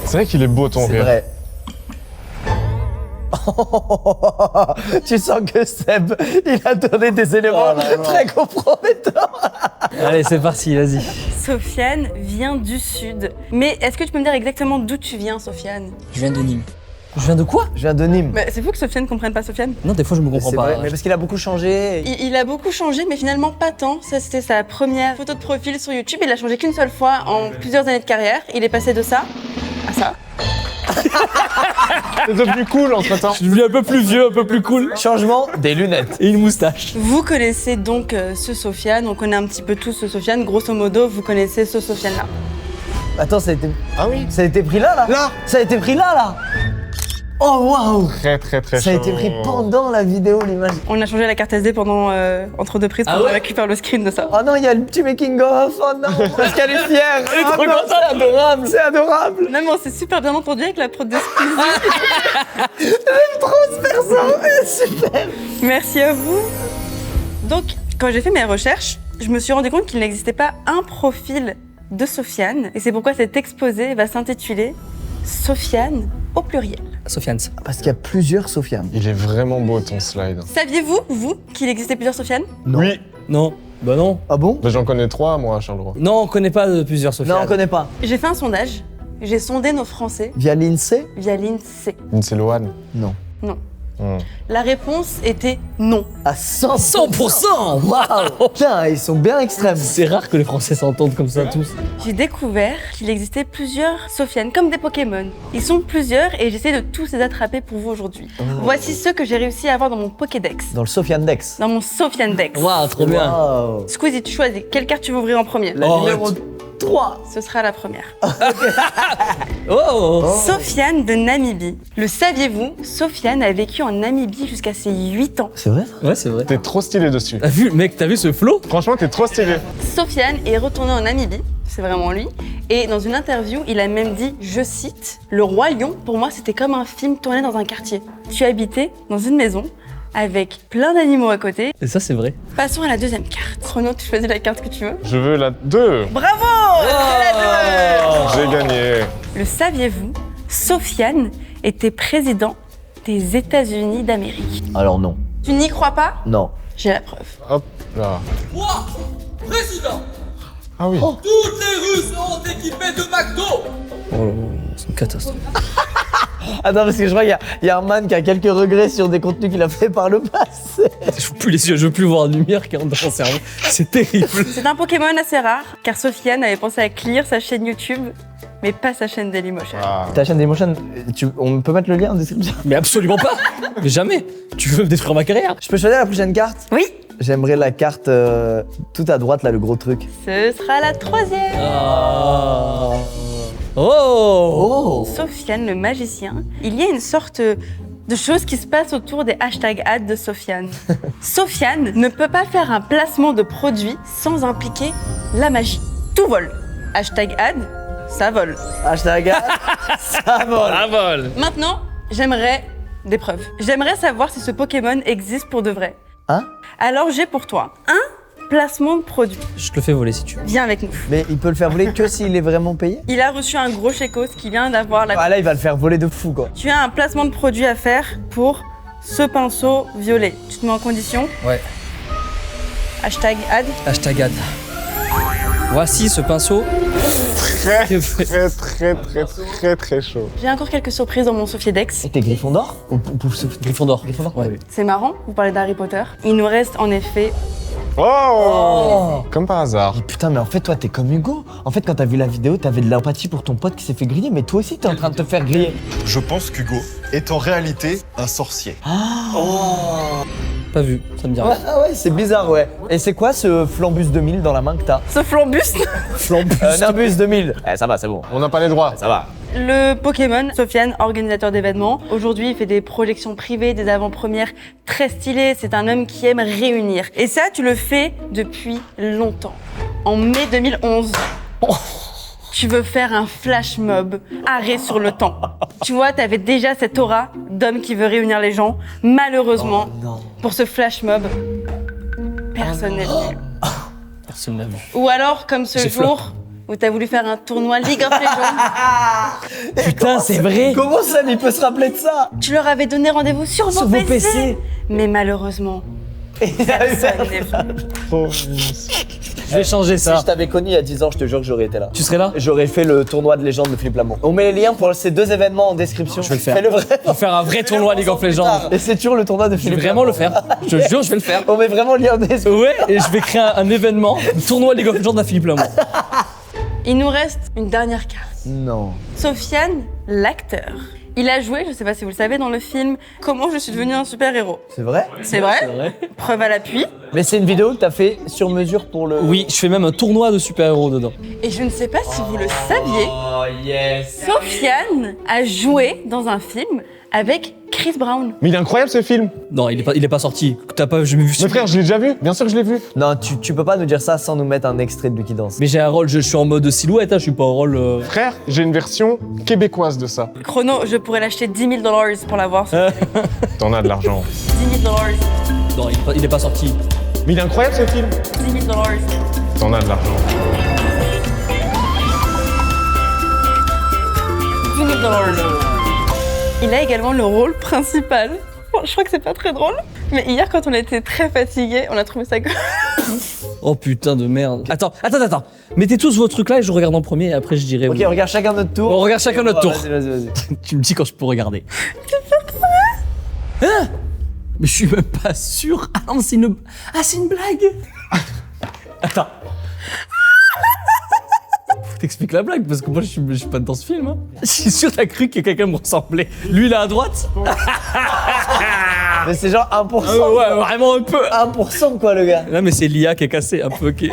C'est vrai qu'il est beau ton C'est rire. vrai. Tu sens que Seb, il a donné des éléments très compromettants. Allez, c'est parti, vas-y. Sofiane vient du sud. Mais est-ce que tu peux me dire exactement d'où tu viens, Sofiane? Je viens de Nîmes. Je viens de quoi? Je viens de Nîmes. Bah, c'est fou que Sofiane comprenne pas Sofiane. Non, des fois je me comprends C'est pas. vrai, mais parce qu'il a beaucoup changé. Il a beaucoup changé, mais finalement pas tant. Ça, c'était sa première photo de profil sur YouTube. Il a changé qu'une seule fois en plusieurs années de carrière. Il est passé de ça à ça. T'es devenu cool entre temps. Je suis devenu un peu plus vieux, un peu plus cool. Changement des lunettes. Et une moustache. Vous connaissez donc ce Sofiane. On connaît un petit peu tous ce Sofiane. Grosso modo, vous connaissez ce Sofiane-là. Attends, ça a été oui. pris là? Là. Ça a été pris là? Oh waouh. Très très très Ça a chaud. été pris pendant la vidéo, l'image. On a changé la carte SD pendant entre deux prises pour Ah ouais récupérer le screen de ça. Oh non, il y a le petit making of. Oh non, parce qu'elle est fière. Elle est trop non, contente. c'est adorable. C'est adorable. Non mais on s'est super bien entendu avec la prod de Squeezie. Trop ce perso. Super. Merci à vous. Donc, quand j'ai fait mes recherches, je me suis rendu compte qu'il n'existait pas un profil de Sofiane. Et c'est pourquoi cet exposé va s'intituler Sofiane au pluriel. Sofiane. Parce qu'il y a plusieurs Sofiane. Il est vraiment beau ton slide. Saviez-vous, vous, qu'il existait plusieurs Sofiane? Non. Oui. Non. Bah non. Ah bon? Bah, j'en connais 3, moi, à Charleroi. Non, on connaît pas plusieurs Sofiane. Non, on connaît pas. J'ai fait un sondage. J'ai sondé nos Français Via l'INSEE? via l'INSEE. Lindsay Lohan. Non. Non. Hmm. La réponse était non. À 100%. 100%. Waouh. Putain, ils sont bien extrêmes. C'est rare que les Français s'entendent comme ça tous. J'ai découvert qu'il existait plusieurs Sofiane, comme des Pokémon. Ils sont plusieurs et j'essaie de tous les attraper pour vous aujourd'hui. Voici ceux que j'ai réussi à avoir dans mon Pokédex. Dans le Sofiane Dex. Dans mon Sofiane Dex. Waouh, trop bien. Waouh. Squeezie, tu choisis. Quelle carte tu veux ouvrir en premier? La Oh, numéro arrête. 3. Ce sera la première. Oh. Sofiane de Namibie. Le saviez-vous? Sofiane a vécu en Namibie jusqu'à ses 8 ans. C'est vrai? Ouais, c'est vrai. T'es trop stylé dessus. T'as vu, mec, t'as vu ce flow? Franchement, t'es trop stylé. Sofiane est retourné en Namibie, c'est vraiment lui. Et dans une interview, il a même dit, je cite, « Le Roi Lion, pour moi, c'était comme un film tourné dans un quartier. Tu habitais dans une maison avec plein d'animaux à côté. Et ça, c'est vrai. » Passons à la deuxième carte. Chrono, tu choisis la carte que tu veux. Je veux la 2. Bravo! C'est la 2. J'ai gagné. Le saviez-vous? Sofiane était président des États-Unis d'Amérique. Alors non. Tu n'y crois pas? Non. J'ai la preuve. Hop là. Moi, président, Ah oui. toutes les rues seront équipées de McDo. Oh là là, c'est une catastrophe. Attends, parce que je crois qu'il y a un man qui a quelques regrets sur des contenus qu'il a fait par le passé. Je veux plus les yeux, je veux plus voir la lumière qui rentre dans mon cerveau. C'est terrible. C'est un Pokémon assez rare, car Sofiane avait pensé à clear sa chaîne YouTube, mais pas sa chaîne Dailymotion. Ah. Ta chaîne Dailymotion, on peut mettre le lien en description? Mais absolument pas. Mais jamais. Tu veux me détruire ma carrière? Je peux choisir la prochaine carte? Oui, J'aimerais la carte tout à droite, là, le gros truc. ce sera la troisième. Ah. Oh. Sofiane le magicien, il y a une sorte de chose qui se passe autour des hashtags ads de Sofiane. Sofiane ne peut pas faire un placement de produit sans impliquer la magie. Tout vole. Hashtag ad, ça vole. Hashtag ça vole. Ah vol. Maintenant, j'aimerais des preuves. J'aimerais savoir si ce Pokémon existe pour de vrai. Hein? Alors j'ai pour toi un placement de produit. Je te le fais voler si tu veux. Viens avec nous. Mais il peut le faire voler que s'il est vraiment payé? Il a reçu un gros chécos qui vient d'avoir la... Ah là, il va le faire voler de fou, quoi. Tu as un placement de produit à faire pour ce pinceau violet. Tu te mets en condition. Ouais. Hashtag ad. Hashtag ad. Voici ce pinceau. Très chaud. J'ai encore quelques surprises dans mon Sophiadex. Et t'es Gryffondor? Ou Gryffondor. Gryffondor? Ouais. C'est marrant, vous parlez d'Harry Potter. Il nous reste en effet... Oh, comme par hasard. Putain, mais en fait, toi, t'es comme Hugo. En fait, quand t'as vu la vidéo, t'avais de l'empathie pour ton pote qui s'est fait griller, mais toi aussi, t'es en train de te faire griller. Je pense qu'Hugo est en réalité un sorcier. Pas vu, ça me dit rien. Ah ouais, c'est bizarre, ouais. Et c'est quoi ce Flambus 2000 dans la main que t'as? Ce flambuste. Nimbus 2000. Eh, ça va, c'est bon. On n'a pas les droits. Ça va. Le Pokémon, Sofiane, organisateur d'événements. Aujourd'hui, il fait des projections privées, des avant-premières très stylées. C'est un homme qui aime réunir. Et ça, tu le fais depuis longtemps. En mai 2011, tu veux faire un flash mob, arrêt sur le temps. Tu vois, t'avais déjà cette aura d'homme qui veut réunir les gens. Malheureusement, Non. pour ce flash mob, personne n'est venu. Personne l'a vu. Ou alors, comme ce J'ai jour où t'as voulu faire un tournoi League of Legends, Putain, c'est vrai. Comment ça, mais il peut se rappeler de ça? tu leur avais donné rendez-vous sur vos PC. Mais malheureusement, personne n'est venu. Je vais changer Si ça. je t'avais connu il y a 10 ans, je te jure que j'aurais été là. Tu serais là? J'aurais fait le tournoi de légende de Philippe Lamour. On met les liens pour ces deux événements en description. Je vais le faire. Fais-le vrai. On va faire un vrai tournoi League of Legends. Et c'est toujours le tournoi de Je vais Philippe vraiment le Lamour. faire. Je te jure, je vais le faire. On met vraiment le lien en description. Ouais, et je vais créer un événement, le tournoi League of Legends à Philippe Lamour. Il nous reste une dernière carte. Non. Sofiane, l'acteur. Il a joué, je sais pas si vous le savez, dans le film Comment je suis devenu un super-héros. C'est vrai? C'est vrai, C'est vrai. preuve à l'appui. Mais c'est une vidéo que t'as fait sur mesure pour le. Oui, je fais même un tournoi de super-héros dedans. Et je ne sais pas si vous le saviez, Sofiane a joué dans un film avec Chris Brown. Mais il est incroyable ce film. Non, il est pas sorti. T'as pas jamais vu. Mais frère, je l'ai déjà vu. Bien sûr que je l'ai vu. Non, tu peux pas nous dire ça sans nous mettre un extrait de Lucky Dance. Mais j'ai un rôle, je suis en mode silhouette, hein, je suis pas en rôle. Frère, j'ai une version québécoise de ça. Chrono, je pourrais l'acheter $10 000 pour l'avoir. T'en as de l'argent. $10 000. Non, il est pas sorti. Mais il est incroyable ce film. $10 000. T'en as de l'argent. $10 000. Il a également le rôle principal. Bon, je crois que c'est pas très drôle, mais hier quand on était très fatigués, on a trouvé ça Oh putain de merde. Attends. Mettez tous vos trucs là et je regarde en premier et après je dirai. Ok, oui. on regarde chacun notre tour. On regarde chacun notre tour. Vas-y. Tu me dis quand je peux regarder. Hein? Mais je suis même pas sûr. Ah non, c'est une blague. Attends. Faut t'expliquer la blague parce que moi je suis pas dans ce film. Hein. Je suis sûr t'as cru que quelqu'un me ressemblait. Lui là à droite. Mais c'est genre 1%. Ouais, vraiment un peu. 1% quoi, le gars. Là mais c'est l'IA qui est cassé un peu. Qui...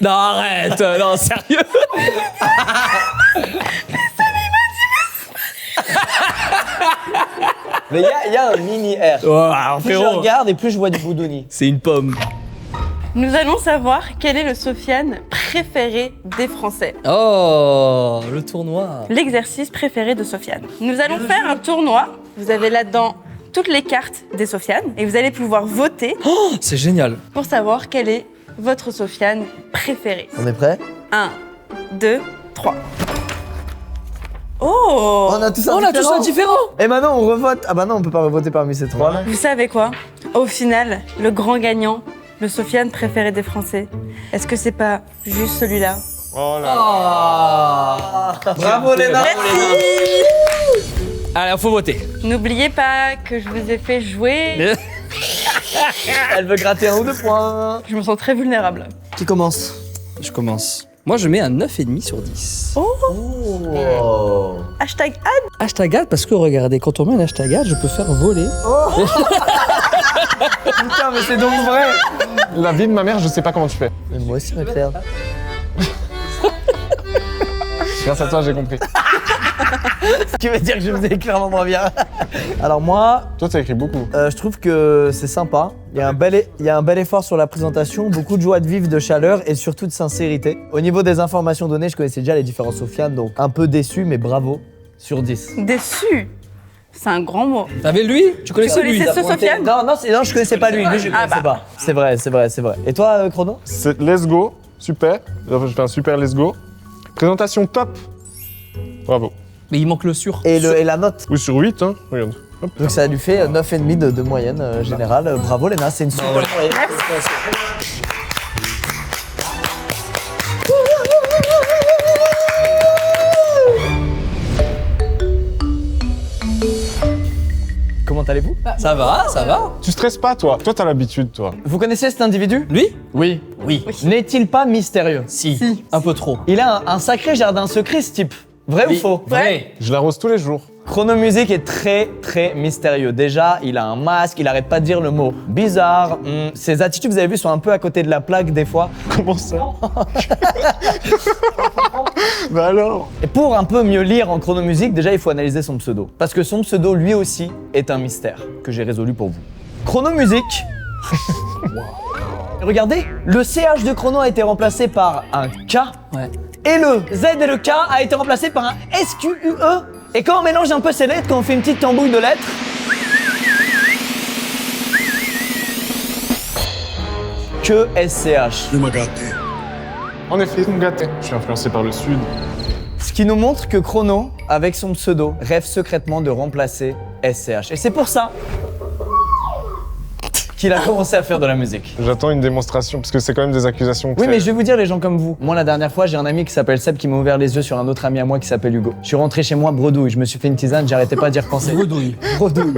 Non, arrête! Non, sérieux? Mais il y a un mini R. Oh, alors, Plus je frérot, regarde et plus je vois du Boudouni. c'est une pomme. Nous allons savoir quel est le Sofiane préféré des Français. Oh, le tournoi. L'exercice préféré de Sofiane. Nous allons faire un tournoi. Vous avez là-dedans toutes les cartes des Sofiane et vous allez pouvoir voter Oh, c'est génial. pour savoir quel est votre Sofiane préféré. On est prêts? 1, 2, 3. Oh! On a tous un On a tous un différent. Et maintenant on revote. Ah bah non, on peut pas revoter parmi ces trois là. Vous savez quoi? Au final, le grand gagnant, le Sofiane préféré des Français, est-ce que c'est pas juste celui-là? Oh là. Bravo Léna. Allez, faut voter. N'oubliez pas que je vous ai fait jouer. Elle veut gratter 1 ou 2 points. Je me sens très vulnérable. Qui commence? Je commence. Moi, je mets un 9,5 sur 10. Oh. Hashtag ad. Hashtag ad, parce que regardez, quand on met un hashtag ad, je peux faire voler. Putain, mais c'est donc vrai. La vie de ma mère, je sais pas comment tu fais. Mais moi aussi, ma frère. Grâce à toi, j'ai compris. Ce qui veut dire que je faisais clairement moins bien. Alors moi, Toi, t'as écrit beaucoup. je trouve que c'est sympa. Il y a un bel effort sur la présentation, beaucoup de joie de vivre, de chaleur et surtout de sincérité. Au niveau des informations données, je connaissais déjà les différents Sofiane, donc un peu déçu, mais bravo, sur 10. Déçu. C'est un grand mot. T'avais lui? Tu connaissais lui? connaissais ce Sofiane? Non, je connaissais pas lui, je connaissais pas. C'est vrai. Et toi, Chrono? C'est let's go, super. Je fais un super let's go. Présentation top. Bravo. Mais il manque le sur. Et la note. Oui, sur 8, hein. Regarde. Hop. Donc ça lui fait 9,5 de moyenne générale. Bravo Léna, c'est une super moyenne. Comment allez-vous? Ça va, ça va. Tu stresses pas, toi. Toi, t'as l'habitude, toi. Vous connaissez cet individu? Lui? Oui. Oui. N'est-il pas mystérieux? Si. Un peu trop. Il a un sacré jardin secret, ce type. Vrai ou faux? Vrai. Je l'arrose tous les jours. Chrono Music est très mystérieux. Déjà, il a un masque, il arrête pas de dire le mot bizarre. Ses attitudes, vous avez vu, sont un peu à côté de la plaque des fois. Comment ça? Bah alors? Et pour un peu mieux lire en Chrono Music, déjà il faut analyser son pseudo. Parce que son pseudo, lui aussi, est un mystère que j'ai résolu pour vous. Chrono Music. Regardez, le CH de Chrono a été remplacé par un K. Ouais. Et le Z et le K a été remplacé par un SQUE. Et quand on mélange un peu ces lettres, quand on fait une petite tambouille de lettres, que SCH. En effet, ils m'ont gâté. Je suis influencé par le Sud. Ce qui nous montre que Chrono, avec son pseudo, rêve secrètement de remplacer SCH. Et c'est pour ça qu'il a commencé à faire de la musique. J'attends une démonstration, parce que c'est quand même des accusations Oui, très... mais je vais vous dire, les gens comme vous. Moi, la dernière fois, j'ai un ami qui s'appelle Seb qui m'a ouvert les yeux sur un autre ami à moi qui s'appelle Hugo. Je suis rentré chez moi bredouille, je me suis fait une tisane, j'arrêtais pas d'y repenser. Bredouille. Bredouille.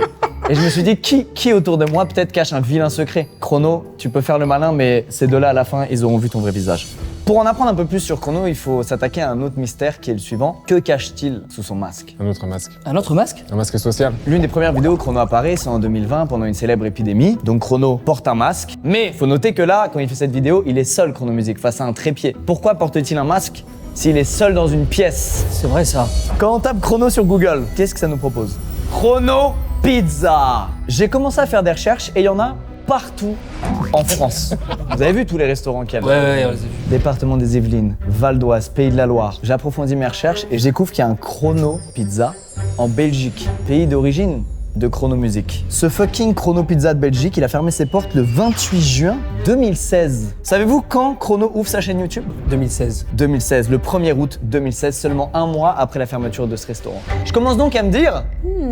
Et je me suis dit, qui autour de moi peut-être cache un vilain secret? Chrono, tu peux faire le malin, mais ces deux-là, à la fin, ils auront vu ton vrai visage. Pour en apprendre un peu plus sur Chrono, il faut s'attaquer à un autre mystère qui est le suivant. Que cache-t-il sous son masque? Un autre masque. Un autre masque? Un masque social. L'une des premières vidéos où Chrono apparaît, c'est en 2020 pendant une célèbre épidémie. Donc Chrono porte un masque. Mais faut noter que là, quand il fait cette vidéo, il est seul, Chrono Music, face à un trépied. Pourquoi porte-t-il un masque s'il est seul dans une pièce? C'est vrai ça. Quand on tape Chrono sur Google, qu'est-ce que ça nous propose? Chrono Pizza. J'ai commencé à faire des recherches et il y en a partout en France. Vous avez vu tous les restaurants qu'il y a? Ouais, on les a vus. Département des Yvelines, Val d'Oise, Pays de la Loire. J'approfondis mes recherches et je découvre qu'il y a un Chrono Pizza en Belgique, pays d'origine de Chrono Music. Ce fucking Chrono Pizza de Belgique, il a fermé ses portes le 28 juin 2016. Savez-vous quand Chrono ouvre sa chaîne YouTube? 2016. 2016, le 1er août 2016, seulement un mois après la fermeture de ce restaurant. Je commence donc à me dire,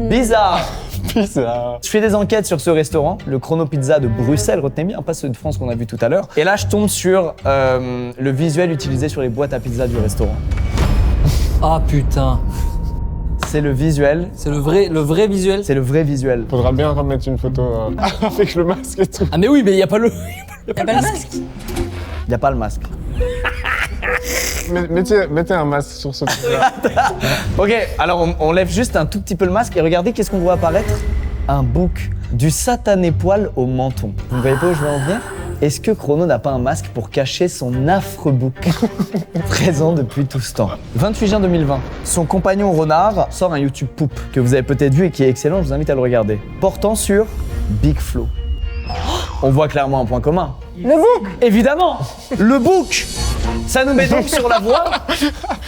bizarre. Pizza. Je fais des enquêtes sur ce restaurant, le Chrono Pizza de Bruxelles, retenez bien, pas ceux de France qu'on a vu tout à l'heure. Et là, je tombe sur le visuel utilisé sur les boîtes à pizza du restaurant. Ah putain. C'est le visuel, C'est le vrai visuel. c'est le vrai visuel. Faudra bien remettre une photo avec le masque et tout. Ah mais oui, mais y a pas le. Y'a pas le masque. Il n'y a pas le masque. Mettez un masque sur ce truc-là. Ok, alors on lève juste un tout petit peu le masque et regardez qu'est-ce qu'on voit apparaître. Un bouc, du satané poil au menton. Vous ne voyez pas où je veux en venir? Est-ce que Chrono n'a pas un masque pour cacher son affreux bouc présent depuis tout ce temps? 28 juin 2020, son compagnon Renard sort un YouTube Poop que vous avez peut-être vu et qui est excellent, je vous invite à le regarder. Portant sur Big Flo. On voit clairement un point commun. Le bouc! Évidemment! Le bouc! Ça nous met donc sur la voie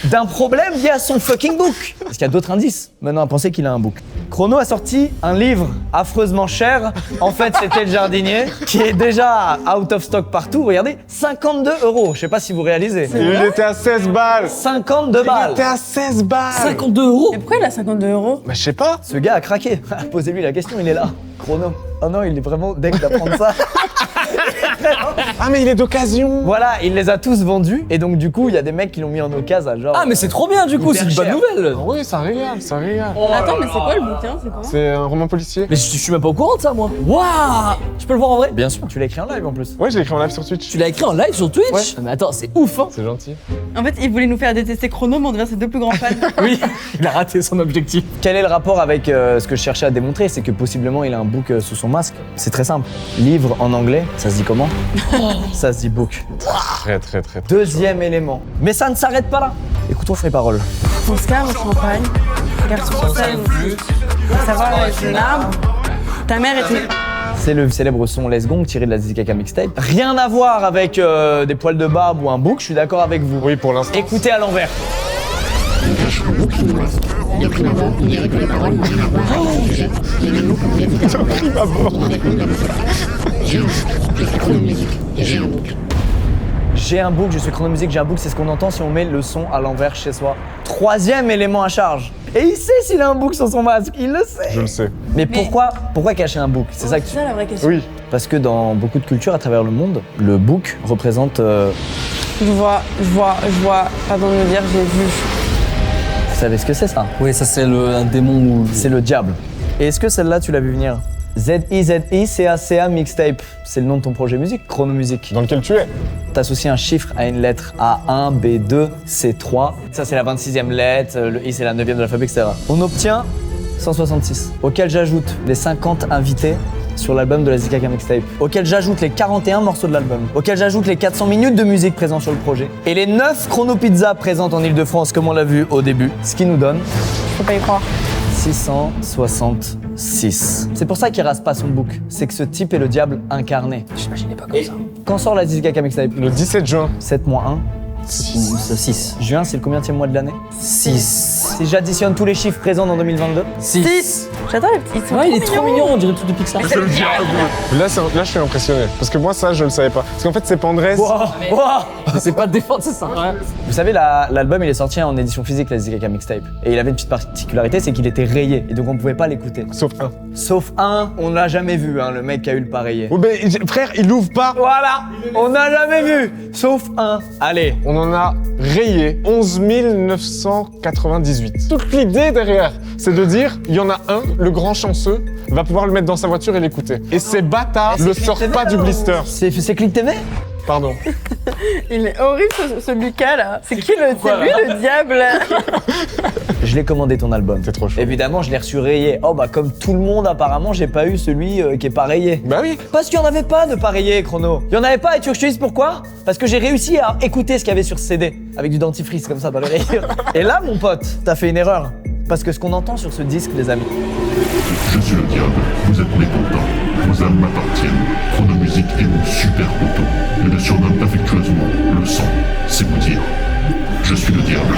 d'un problème lié à son fucking bouc. Est-ce qu'il y a d'autres indices maintenant à penser qu'il a un bouc? Chrono a sorti un livre affreusement cher. En fait, c'était Le Jardinier, qui est déjà out of stock partout. Regardez, 52 €. Je sais pas si vous réalisez. Il était à 16 balles. 52 Il balles. était à 16 balles. 52 €. Mais pourquoi il a 52 €? Bah je sais pas. Ce gars a craqué. Posez-lui la question, il est là. Chrono. Oh non, il est vraiment dingue d'apprendre ça. Ah mais il est d'occasion. Voilà, il les a tous vendus. Et donc, du coup, il y a des mecs qui l'ont mis en occasion à genre. Ah mais c'est trop bien du coup, Hyper c'est une bonne cher. nouvelle. Oui, ça régale, ça régale. Attends, mais c'est quoi le bouquin? C'est quoi? C'est un roman policier. Mais je suis même pas au courant de ça moi. Waouh. Je peux le voir en vrai? Bien sûr, tu l'as écrit en live en plus. Ouais, je l'ai écrit en live sur Twitch. Tu l'as écrit en live sur Twitch? Ouais. Ah, mais attends, c'est ouf hein. C'est gentil. En fait, il voulait nous faire détester Chrono, mais on devient ses deux plus grands fans. Oui, il a raté son objectif. Quel est le rapport avec ce que je cherchais à démontrer? C'est que possiblement il a un book sous son masque. C'est très simple. Livre en anglais, ça se dit comment? Ça se dit book. Très très très. Deuxième élément. Mais ça ne s'arrête pas là. Écoutons les paroles. Oscar au champagne, garçon sur scène, savoir avec une arbre. Ta mère était. C'est le célèbre son Les Gong tiré de la ZKK mixtape. Rien à voir avec des poils de barbe ou un book, je suis d'accord avec vous. Oui, pour l'instant. Écoutez à l'envers. J'ai un book, je suis Chrono Musique, j'ai un book, c'est ce qu'on entend si on met le son à l'envers chez soi. Troisième élément à charge. Et il sait s'il a un book sur son masque, il le sait. Je le sais. Mais pourquoi cacher un book? C'est ça que tu... C'est ça la vraie question. Oui. Parce que dans beaucoup de cultures à travers le monde, le book représente... Je vois. Pardon de me dire, j'ai vu. Vous savez ce que c'est ça? Oui, ça c'est un démon ou. C'est le diable. Et est-ce que celle-là, tu l'as vu venir? Z-I-Z-I-C-A-C-A mixtape. C'est le nom de ton projet musique, Chrono Musique. Dans lequel tu es. T'associes un chiffre à une lettre A1, B2, C3. Ça, c'est la 26e lettre, le I, c'est la 9e de l'alphabet, etc. On obtient 166, auquel j'ajoute les 50 invités sur l'album de la ZKK Mixtape, auquel j'ajoute les 41 morceaux de l'album, auquel j'ajoute les 400 minutes de musique présentes sur le projet, et les 9 Chrono Pizza présentes en Ile-de-France, comme on l'a vu au début, ce qui nous donne Faut pas y croire. 666. C'est pour ça qu'il rase pas son bouc, c'est que ce type est le diable incarné. J'imaginais pas comme ça. Quand sort la ZKK Mixtape? Le 17 juin. 7 moins 1. 6. Juin, c'est le combienième mois de l'année? 6. Si j'additionne tous les chiffres présents dans 2022, 6. J'attends les petits. Ils sont Ouais, il est trop trop mignon, on dirait tout de Pixar. Là, je suis impressionné. Parce que moi, ça, je le savais pas. Parce qu'en fait, c'est Pandrez. C'est pas de défendre, c'est ça. Ouais. Vous savez, l'album il est sorti en édition physique, la ZKK Mixtape. Et il avait une petite particularité, c'est qu'il était rayé. Et donc on pouvait pas l'écouter. Sauf un. Sauf un, on l'a jamais vu, hein, le mec qui a eu le pas rayé. Oh, mais frère, il l'ouvre pas. Voilà, on n'a jamais vu. Sauf un. Allez. On en a rayé 11 998. Toute l'idée derrière, c'est de dire, il y en a un, le grand chanceux, va pouvoir le mettre dans sa voiture et l'écouter. Et ces bâtards ne sortent pas du blister. C'est Click TV? Pardon. Il est horrible ce Lucas là. C'est qui le. C'est lui le diable. Je l'ai commandé ton album. T'es trop chaud. Évidemment, je l'ai reçu rayé. Oh bah comme tout le monde apparemment, j'ai pas eu celui qui est pas rayé. Bah oui. Parce qu'il y en avait pas de pas rayé, Chrono. Il y en avait pas et tu sais pourquoi? Parce que j'ai réussi à écouter ce qu'il y avait sur ce CD avec du dentifrice comme ça dans les rayures. Et là, mon pote, t'as fait une erreur. Parce que ce qu'on entend sur ce disque, les amis, Je suis le diable, vous êtes mécontents, vos âmes m'appartiennent. Chrono Musique est mon super couteau. Je le surnomme affectueusement le sang. C'est vous dire, je suis le diable.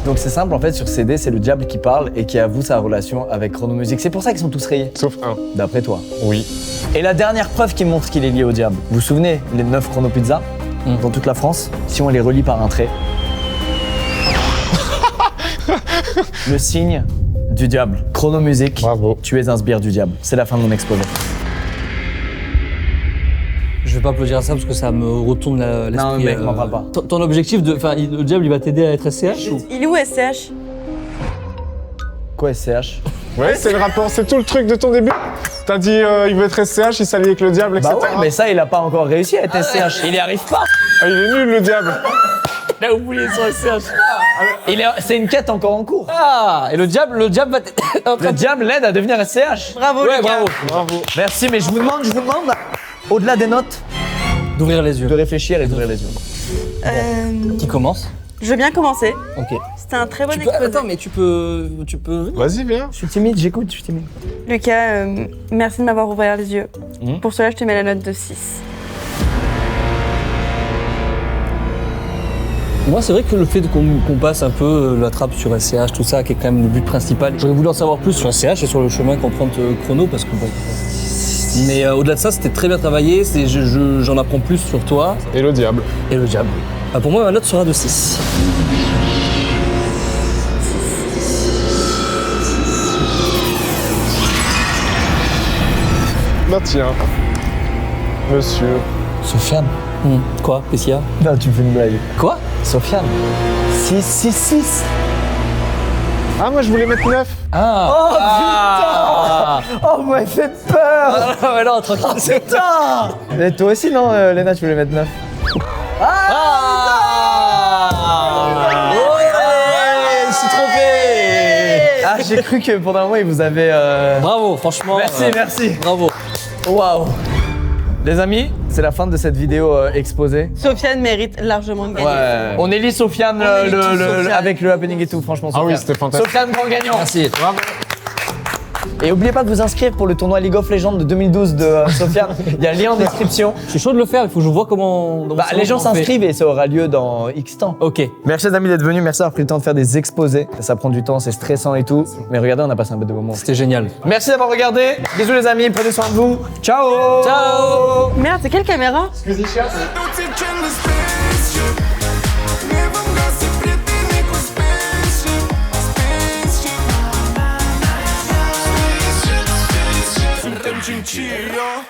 donc c'est simple en fait, sur CD, c'est le diable qui parle et qui avoue sa relation avec Chrono Musique. C'est pour ça qu'ils sont tous rayés, Sauf un. d'après toi. Oui. Et la dernière preuve qui montre qu'il est lié au diable, vous vous souvenez, les 9 Chrono Pizza dans toute la France, si on les relie par un trait, le signe du diable. Chrono Musique. Bravo. Tu es un sbire du diable. C'est la fin de mon exposé. Je vais pas applaudir à ça parce que ça me retourne l'esprit. Non, mec, m'en parle pas. Ton objectif de. Enfin, le diable, il va t'aider à être SCH ou... Il est où SCH? Quoi, SCH? Ouais, c'est le rapport, c'est tout le truc de ton début. T'as dit il veut être SCH, il s'allie avec le diable, etc. Bah ouais, mais ça, il a pas encore réussi à être SCH. Il y arrive pas. Ah, il est nul le diable. Il a oublié son SCH. C'est une quête encore en cours. Ah, et le diable va Le diable l'aide à devenir SCH. Bravo, Ouais, Lucas. bravo. Merci, mais je vous demande, au-delà des notes, D'ouvrir les yeux. de réfléchir et d'ouvrir les yeux. Qui commence? Je veux bien commencer. Ok. C'était un très bon exposé. Attends, mais tu peux. Vas-y, viens. Je suis timide, j'écoute, je suis timide. Lucas, merci de m'avoir ouvert les yeux. Pour cela, je te mets la note de 6. Moi, c'est vrai que le fait qu'on passe un peu la trappe sur SCH, tout ça, qui est quand même le but principal. J'aurais voulu en savoir plus sur SCH et sur le chemin qu'emprunte Chrono, parce que bon. Mais au-delà de ça, c'était très bien travaillé. J'en apprends plus sur toi Et le diable. et le diable. Pour moi, ma note sera de 6. Bah tiens. Monsieur. Sofiane. Quoi, qu'est-ce qu'il y a? Non, tu me fais une blague. Quoi? Sofiane. 6. Ah, moi je voulais mettre 9. Oh putain. Oh, moi, elle fait peur. Ah mais non, tranquille. Putain. Et toi aussi, non, Léna, tu voulais mettre 9. Ouais, je suis trompé. Ah, j'ai cru que pendant un moment, il vous avait... Bravo, franchement. Merci. Bravo. Waouh. Les amis, c'est la fin de cette vidéo exposée. Sofiane mérite largement de gagner. Ouais. On élit Sofiane, On élit Sofiane. avec le happening et tout, franchement. Ah Sofiane. oui, c'était fantastique. Sofiane, grand gagnant. Merci. Bravo. Et n'oubliez pas de vous inscrire pour le tournoi League of Legends de 2012 de Sofiane. Il y a un lien en description. Je suis chaud de le faire, il faut que je vois comment. Les gens s'inscrivent et ça aura lieu dans X temps. Ok. Merci les amis d'être venus, merci d'avoir pris le temps de faire des exposés. Ça prend du temps, c'est stressant et tout. Mais regardez, on a passé un peu de moments. C'était génial. Merci d'avoir regardé. Bisous les amis, prenez soin de vous. Ciao. Ciao. Merde, c'est quelle caméra? Chinchilla